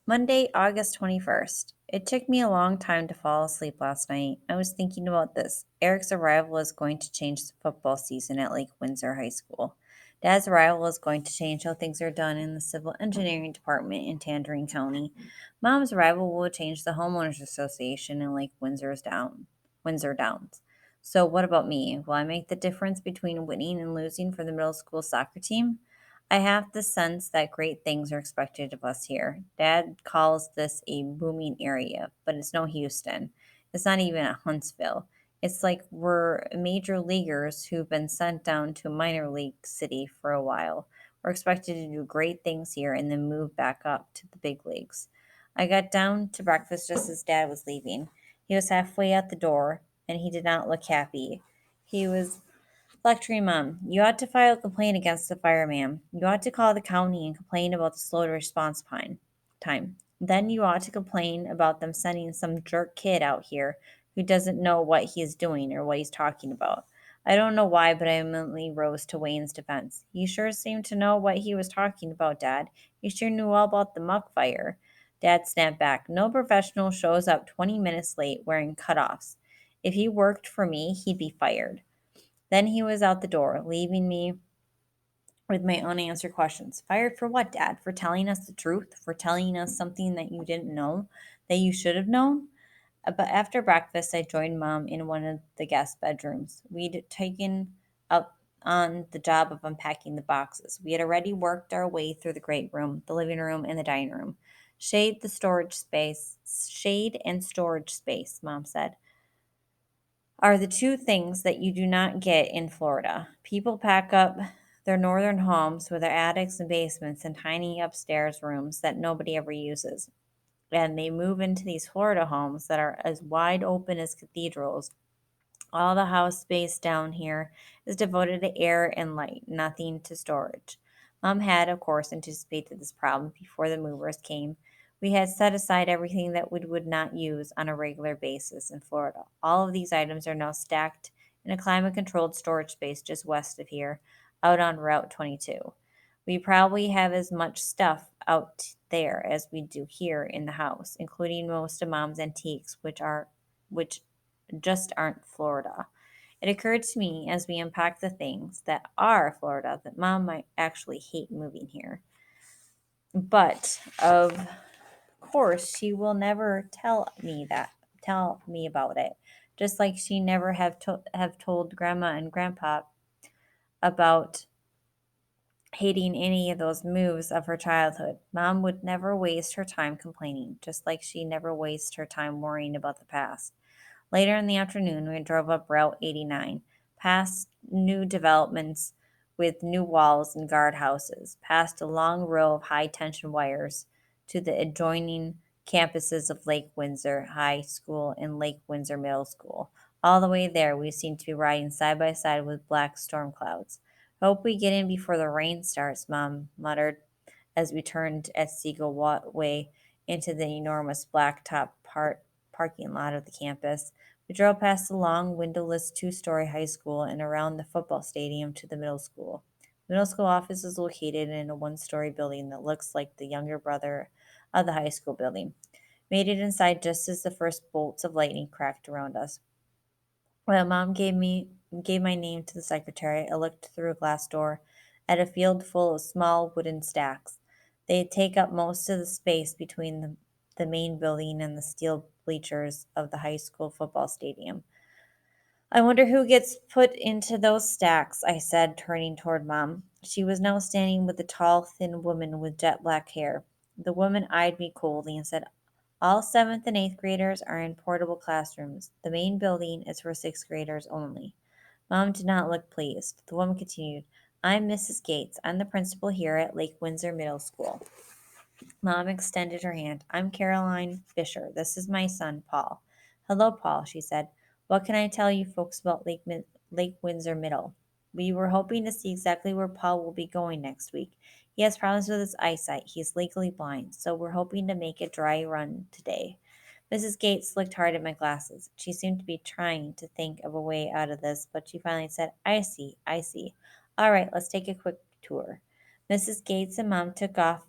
Monday, August 21st. It took me a long time to fall asleep last night. I was thinking about this. Eric's arrival is going to change the football season at Lake Windsor High School. Dad's arrival is going to change how things are done in the civil engineering department in Tangerine County. Mom's arrival will change the homeowners association in Windsor Downs. So what about me? Will I make the difference between winning and losing for the middle school soccer team? I have the sense that great things are expected of us here. Dad calls this a booming area, but it's no Houston. It's not even a Huntsville. It's like we're major leaguers who've been sent down to a minor league city for a while. We're expected to do great things here and then move back up to the big leagues. I got down to breakfast just as Dad was leaving. He was halfway out the door, and he did not look happy. He was lecturing Mom. You ought to file a complaint against the fireman. You ought to call the county and complain about the slow response time. Then you ought to complain about them sending some jerk kid out here who doesn't know what he is doing or what he's talking about. I don't know why, but I immediately rose to Wayne's defense. He sure seemed to know what he was talking about, Dad. He sure knew all about the muck fire. Dad snapped back. No professional shows up 20 minutes late wearing cutoffs. If he worked for me, he'd be fired. Then he was out the door, leaving me with my unanswered questions. Fired for what, Dad? For telling us the truth? For telling us something that you didn't know, that you should have known? But after breakfast, I joined Mom in one of the guest bedrooms. We'd taken up on the job of unpacking the boxes. We had already worked our way through the great room, the living room, and the dining room. Shade and storage space, Mom said, are the two things that you do not get in Florida. People pack up their northern homes with their attics and basements and tiny upstairs rooms that nobody ever uses. And they move into these Florida homes that are as wide open as cathedrals. All the house space down here is devoted to air and light, nothing to storage. Mom had, of course, anticipated this problem before the movers came. We had set aside everything that we would not use on a regular basis in Florida. All of these items are now stacked in a climate controlled storage space just west of here, out on Route 22. We probably have as much stuff out there as we do here in the house, including most of Mom's antiques, which just aren't Florida. It occurred to me as we unpacked the things that are Florida that Mom might actually hate moving here. But of course, she will never tell me about it. Just like she never have told Grandma and Grandpa about hating any of those moves of her childhood. Mom would never waste her time complaining, just like she never wastes her time worrying about the past. Later in the afternoon, we drove up Route 89, past new developments with new walls and guardhouses, past a long row of high tension wires to the adjoining campuses of Lake Windsor High School and Lake Windsor Middle School. All the way there, we seemed to be riding side by side with black storm clouds. Hope we get in before the rain starts, Mom muttered as we turned at Seagull Way into the enormous blacktop parking lot of the campus. We drove past the long, windowless two-story high school and around the football stadium to the middle school. The middle school office is located in a one-story building that looks like the younger brother of the high school building. Made it inside just as the first bolts of lightning cracked around us. When Mom gave my name to the secretary, I looked through a glass door at a field full of small wooden stacks. They take up most of the space between the main building and the steel bleachers of the high school football stadium. I wonder who gets put into those stacks, I said, turning toward Mom. She was now standing with a tall, thin woman with jet black hair. The woman eyed me coldly and said, all 7th and 8th graders are in portable classrooms. The main building is for 6th graders only. Mom did not look pleased. The woman continued, I'm Mrs. Gates. I'm the principal here at Lake Windsor Middle School. Mom extended her hand. I'm Caroline Fisher. This is my son, Paul. Hello, Paul, she said. What can I tell you folks about Lake Windsor Middle? We were hoping to see exactly where Paul will be going next week. He has problems with his eyesight. He's legally blind, so we're hoping to make a dry run today. Mrs. Gates looked hard at my glasses. She seemed to be trying to think of a way out of this, but she finally said, I see. All right, let's take a quick tour. Mrs. Gates and Mom took off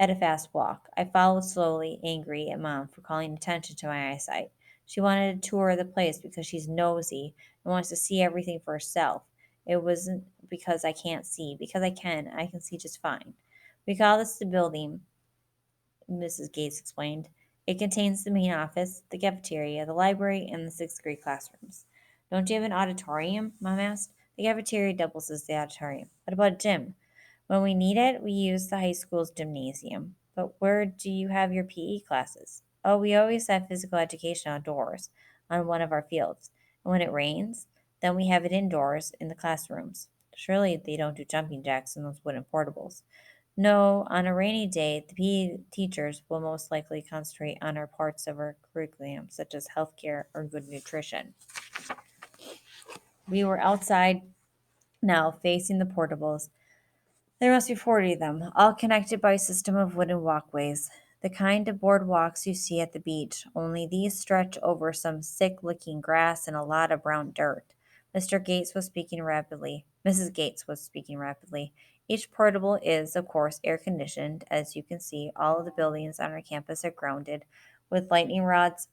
at a fast walk. I followed slowly, angry at Mom for calling attention to my eyesight. She wanted a tour of the place because she's nosy and wants to see everything for herself. It wasn't because I can't see, because I can. I can see just fine. We call this the building, Mrs. Gates explained. It contains the main office, the cafeteria, the library, and the sixth grade classrooms. Don't you have an auditorium? Mom asked. The cafeteria doubles as the auditorium. What about a gym? When we need it, we use the high school's gymnasium. But where do you have your PE classes? Oh, we always have physical education outdoors on one of our fields. And when it rains, then we have it indoors in the classrooms. Surely they don't do jumping jacks in those wooden portables. No, on a rainy day, the PE teachers will most likely concentrate on our parts of our curriculum, such as healthcare or good nutrition. We were outside now, facing the portables. There must be 40 of them, all connected by a system of wooden walkways. The kind of boardwalks you see at the beach, only these stretch over some sick looking grass and a lot of brown dirt. Mrs. Gates was speaking rapidly. Each portable is, of course, air conditioned. As you can see, all of the buildings on our campus are grounded with lightning rods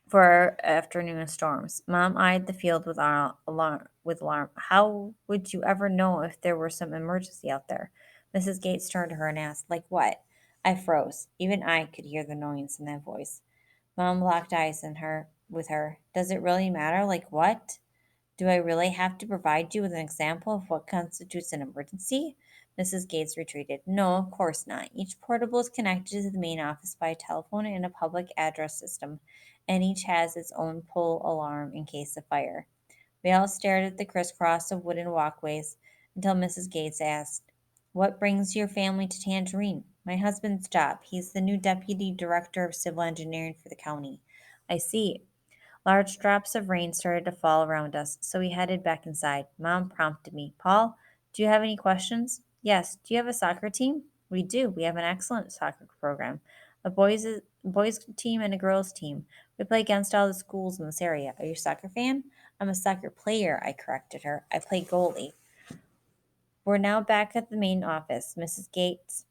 for afternoon storms. Mom eyed the field with alarm. How would you ever know if there were some emergency out there? Mrs. Gates turned to her and asked, like what? I froze. Even I could hear the annoyance in that voice. Mom locked eyes in her with her. Does it really matter? Like what? Do I really have to provide you with an example of what constitutes an emergency? Mrs. Gates retreated. No, of course not. Each portable is connected to the main office by a telephone and a public address system, and each has its own pull alarm in case of fire. We all stared at the crisscross of wooden walkways until Mrs. Gates asked, what brings your family to Tangerine? My husband's job. He's the new deputy director of civil engineering for the county. I see. Large drops of rain started to fall around us, so we headed back inside. Mom prompted me. Paul, do you have any questions? Yes. Do you have a soccer team? We do. We have an excellent soccer program. A boys team and a girls team. We play against all the schools in this area. Are you a soccer fan? I'm a soccer player, I corrected her. I play goalie. We're now back at the main office. Mrs. Gates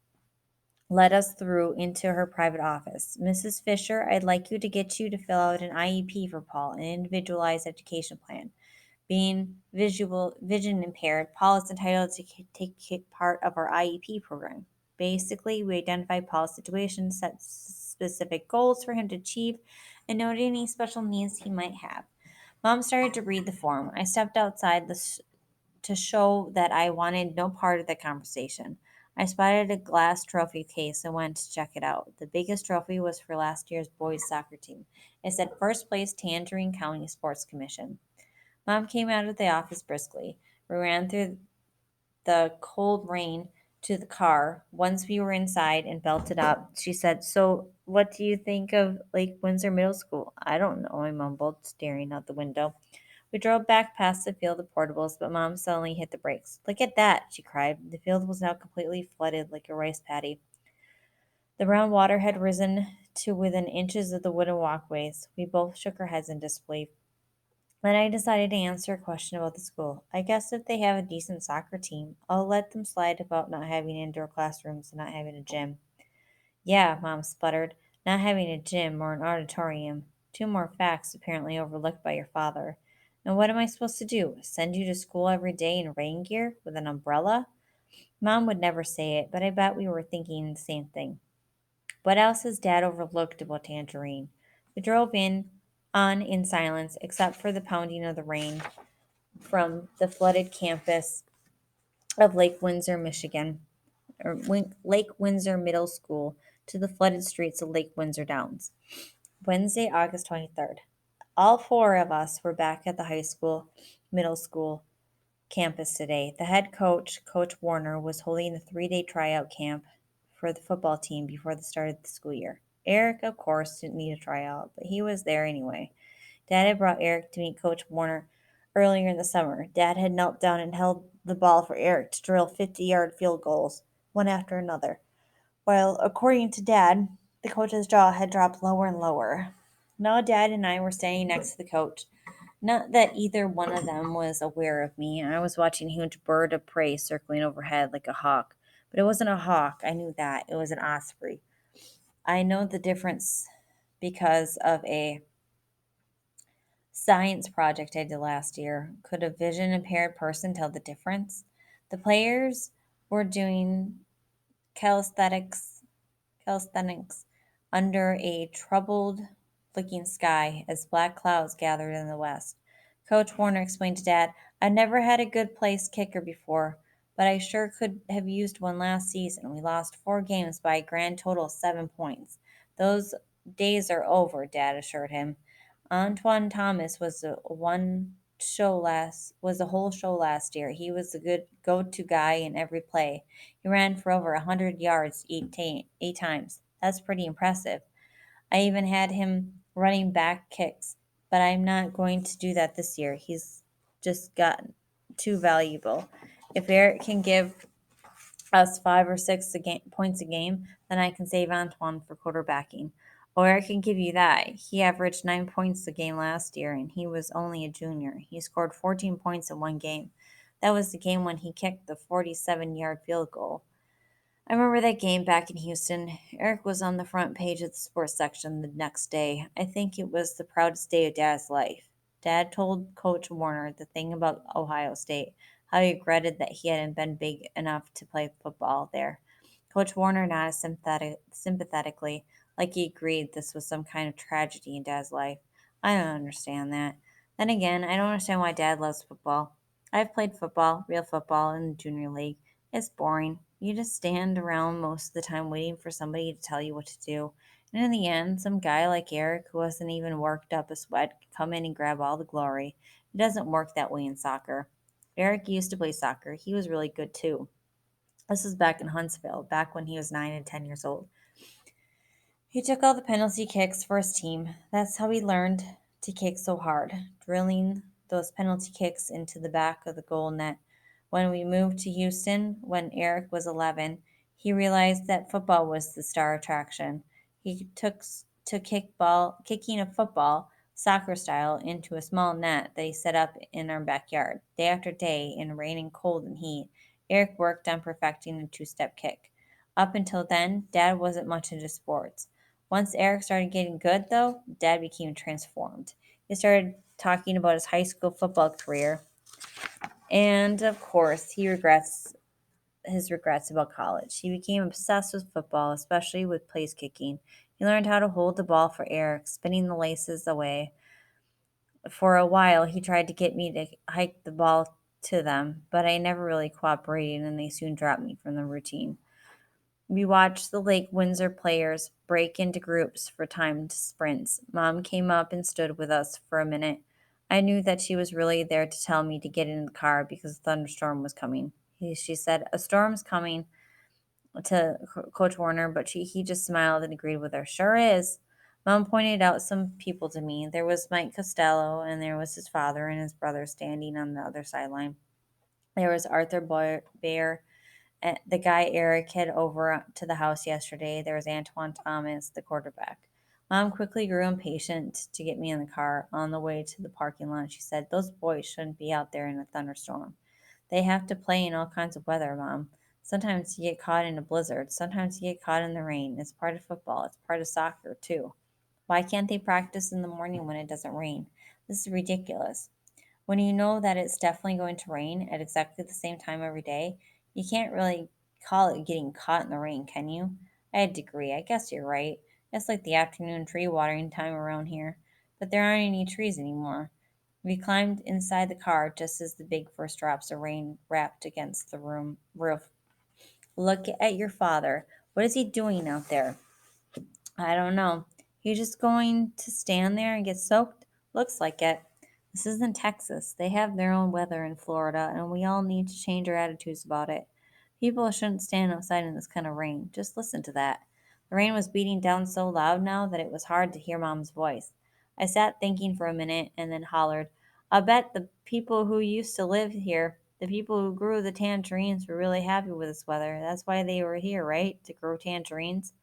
led us through into her private office. Mrs. Fisher, I'd like you to fill out an IEP for Paul, an individualized education plan. Being vision impaired, Paul is entitled to take part of our IEP program. Basically, we identify Paul's situation, set specific goals for him to achieve, and note any special needs he might have. Mom started to read the form. I stepped outside to show that I wanted no part of the conversation. I spotted a glass trophy case and went to check it out. The biggest trophy was for last year's boys soccer team. It said first place Tangerine County Sports Commission. Mom came out of the office briskly. We ran through the cold rain to the car. Once we were inside and belted up, she said, so, what do you think of Lake Windsor Middle School? I don't know, I mumbled, staring out the window. We drove back past the field of portables, but Mom suddenly hit the brakes. Look at that, she cried. The field was now completely flooded like a rice paddy. The brown water had risen to within inches of the wooden walkways. We both shook our heads in disbelief. Then I decided to answer a question about the school. I guess if they have a decent soccer team, I'll let them slide about not having indoor classrooms and not having a gym. Yeah, Mom sputtered, not having a gym or an auditorium. Two more facts apparently overlooked by your father. And what am I supposed to do? Send you to school every day in rain gear with an umbrella? Mom would never say it, but I bet we were thinking the same thing. What else has Dad overlooked about Tangerine? We drove in silence, except for the pounding of the rain from the flooded campus of Lake Windsor, Michigan, or Lake Windsor Middle School, to the flooded streets of Lake Windsor Downs. Wednesday, August 23rd. All four of us were back at the middle school campus today. The head coach, Coach Warner, was holding a 3-day tryout camp for the football team before the start of the school year. Eric, of course, didn't need a tryout, but he was there anyway. Dad had brought Eric to meet Coach Warner earlier in the summer. Dad had knelt down and held the ball for Eric to drill 50-yard field goals, one after another, while, according to Dad, the coach's jaw had dropped lower and lower. Now Dad and I were standing next to the coach. Not that either one of them was aware of me. I was watching a huge bird of prey circling overhead like a hawk, But it wasn't a hawk. I knew that. It was an osprey. I know the difference because of a science project I did last year. Could a vision impaired person tell the difference? The players were doing calisthenics calisthenics under a troubled looking sky as black clouds gathered in the west. Coach Warner explained to Dad, "I never had a good place kicker before, but I sure could have used one last season. We lost 4 games by a grand total of 7 points. Those days are over," Dad assured him. Antoine Thomas was the whole show last year. He was the good go-to guy in every play. He ran for over 100 yards 8 times. That's pretty impressive. I even had him running back kicks, but I'm not going to do that this year. He's just gotten too valuable. If Eric can give us 5 or 6 points a game, then I can save Antoine for quarterbacking. Or I can give you that. He averaged 9 points a game last year, and he was only a junior. He scored 14 points in one game. That was the game when he kicked the 47-yard field goal. I remember that game back in Houston. Eric was on the front page of the sports section the next day. I think it was the proudest day of Dad's life. Dad told Coach Warner the thing about Ohio State, how he regretted that he hadn't been big enough to play football there. Coach Warner nodded sympathetically, like he agreed this was some kind of tragedy in Dad's life. I don't understand that. Then again, I don't understand why Dad loves football. I've played football, real football, in the junior league. It's boring. You just stand around most of the time waiting for somebody to tell you what to do. And in the end, some guy like Eric, who hasn't even worked up a sweat, can come in and grab all the glory. It doesn't work that way in soccer. Eric used to play soccer. He was really good too. This was back in Huntsville, back when he was 9 and 10 years old. He took all the penalty kicks for his team. That's how he learned to kick so hard, drilling those penalty kicks into the back of the goal net. When we moved to Houston, when Eric was 11, he realized that football was the star attraction. He took to kicking a football, soccer style, into a small net that he set up in our backyard. Day after day, in rain and cold and heat, Eric worked on perfecting a two-step kick. Up until then, Dad wasn't much into sports. Once Eric started getting good, though, Dad became transformed. He started talking about his high school football career, and of course, he regrets his regrets about college. He became obsessed with football, especially with place kicking. He learned how to hold the ball for Eric, spinning the laces away. For a while, he tried to get me to hike the ball to them, but I never really cooperated, and they soon dropped me from the routine. We watched the Lake Windsor players break into groups for timed sprints. Mom came up and stood with us for a minute. I knew that she was really there to tell me to get in the car because a thunderstorm was coming. She said, "A storm's coming," to Coach Warner, but he just smiled and agreed with her. "Sure is." Mom pointed out some people to me. There was Mike Costello, and there was his father and his brother standing on the other sideline. There was Arthur Bear, the guy Eric had over to the house yesterday. There was Antoine Thomas, the quarterback. Mom quickly grew impatient to get me in the car. On the way to the parking lot, she said, "Those boys shouldn't be out there in a thunderstorm. They have to play in all kinds of weather, Mom. Sometimes you get caught in a blizzard. Sometimes you get caught in the rain. It's part of football. It's part of soccer, too. Why can't they practice in the morning when it doesn't rain? This is ridiculous." When you know that it's definitely going to rain at exactly the same time every day, you can't really call it getting caught in the rain, can you? I had to agree. I guess you're right. It's like the afternoon tree watering time around here, but there aren't any trees anymore. We climbed inside the car just as the big first drops of rain rapped against the room roof. "Look at your father. What is he doing out there?" "I don't know. He's just going to stand there and get soaked? Looks like it. This isn't Texas. They have their own weather in Florida, and we all need to change our attitudes about it. People shouldn't stand outside in this kind of rain. Just listen to that." The rain was beating down so loud now that it was hard to hear Mom's voice. I sat thinking for a minute and then hollered, "I bet the people who used to live here, the people who grew the tangerines, were really happy with this weather. That's why they were here, right? To grow tangerines."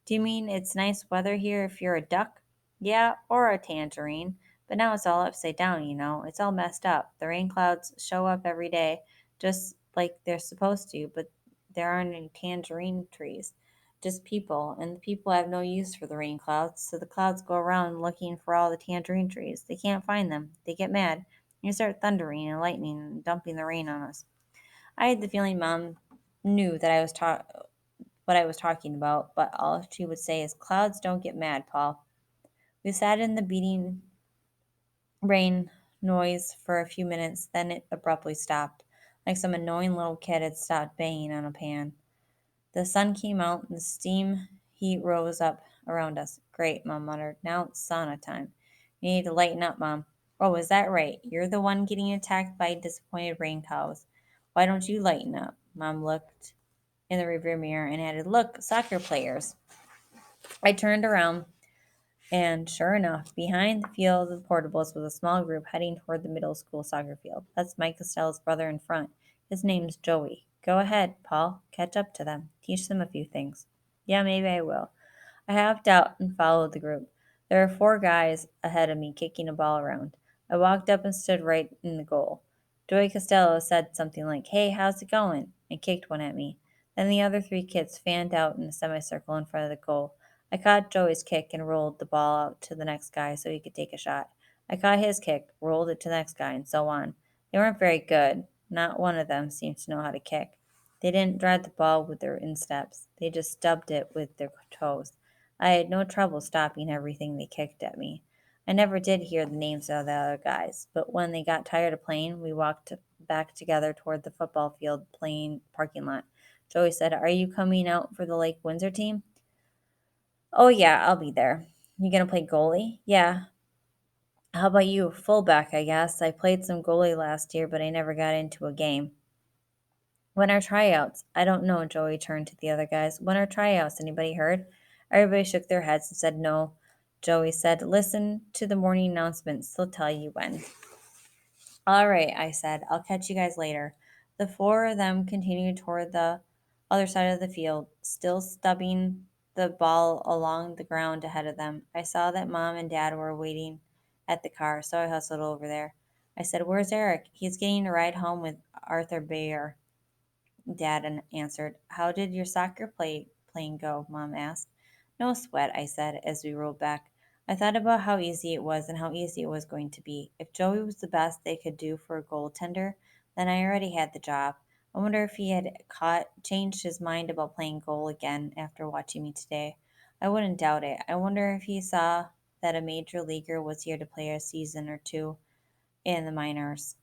"Do you mean it's nice weather here if you're a duck?" "Yeah, or a tangerine. But now it's all upside down, you know. It's all messed up. The rain clouds show up every day, just like they're supposed to, but There aren't any tangerine trees, just people, and the people have no use for the rain clouds, so the clouds go around looking for all the tangerine trees. They can't find them. They get mad. And start thundering and lightning and dumping the rain on us. I had the feeling Mom knew that I was what I was talking about, but all she would say is, "Clouds don't get mad, Paul." We sat in the beating rain noise for a few minutes, then it abruptly stopped, like some annoying little kid had stopped banging on a pan. The sun came out and the steam heat rose up around us. Great, Mom muttered. Now it's sauna time. You need to lighten up, Mom. Oh, is that right? You're the one getting attacked by disappointed rain cows. Why don't you lighten up? Mom looked in the rearview mirror and added, Look, soccer players. I turned around, and sure enough, behind the field of portables was a small group heading toward the middle school soccer field. That's Mike Costello's brother in front. His name's Joey. Go ahead, Paul. Catch up to them. Teach them a few things. Yeah, maybe I will. I hopped out and followed the group. There were four guys ahead of me kicking a ball around. I walked up and stood right in the goal. Joey Costello said something like, Hey, how's it going? And kicked one at me. Then the other three kids fanned out in a semicircle in front of the goal. I caught Joey's kick and rolled the ball out to the next guy so he could take a shot. I caught his kick, rolled it to the next guy, and so on. They weren't very good. Not one of them seemed to know how to kick. They didn't drive the ball with their insteps. They just stubbed it with their toes. I had no trouble stopping everything they kicked at me. I never did hear the names of the other guys, but when they got tired of playing, we walked back together toward the football field playing parking lot. Joey said, Are you coming out for the Lake Windsor team? Oh, yeah, I'll be there. You gonna play goalie? Yeah. How about you? Fullback, I guess. I played some goalie last year, but I never got into a game. When are tryouts? I don't know, Joey turned to the other guys. When are tryouts? Anybody heard? Everybody shook their heads and said no. Joey said, Listen to the morning announcements. They'll tell you when. All right, I said. I'll catch you guys later. The four of them continued toward the other side of the field, still stubbing the ball along the ground ahead of them. I saw that Mom and Dad were waiting at the car, so I hustled over there. I said, Where's Eric? He's getting a ride home with Arthur Bayer. Dad answered. How did your playing go? Mom asked. No sweat, I said as we rode back. I thought about how easy it was and how easy it was going to be. If Joey was the best they could do for a goaltender, then I already had the job. I wonder if he had changed his mind about playing goal again after watching me today. I wouldn't doubt it. I wonder if he saw that a major leaguer was here to play a season or two in the minors.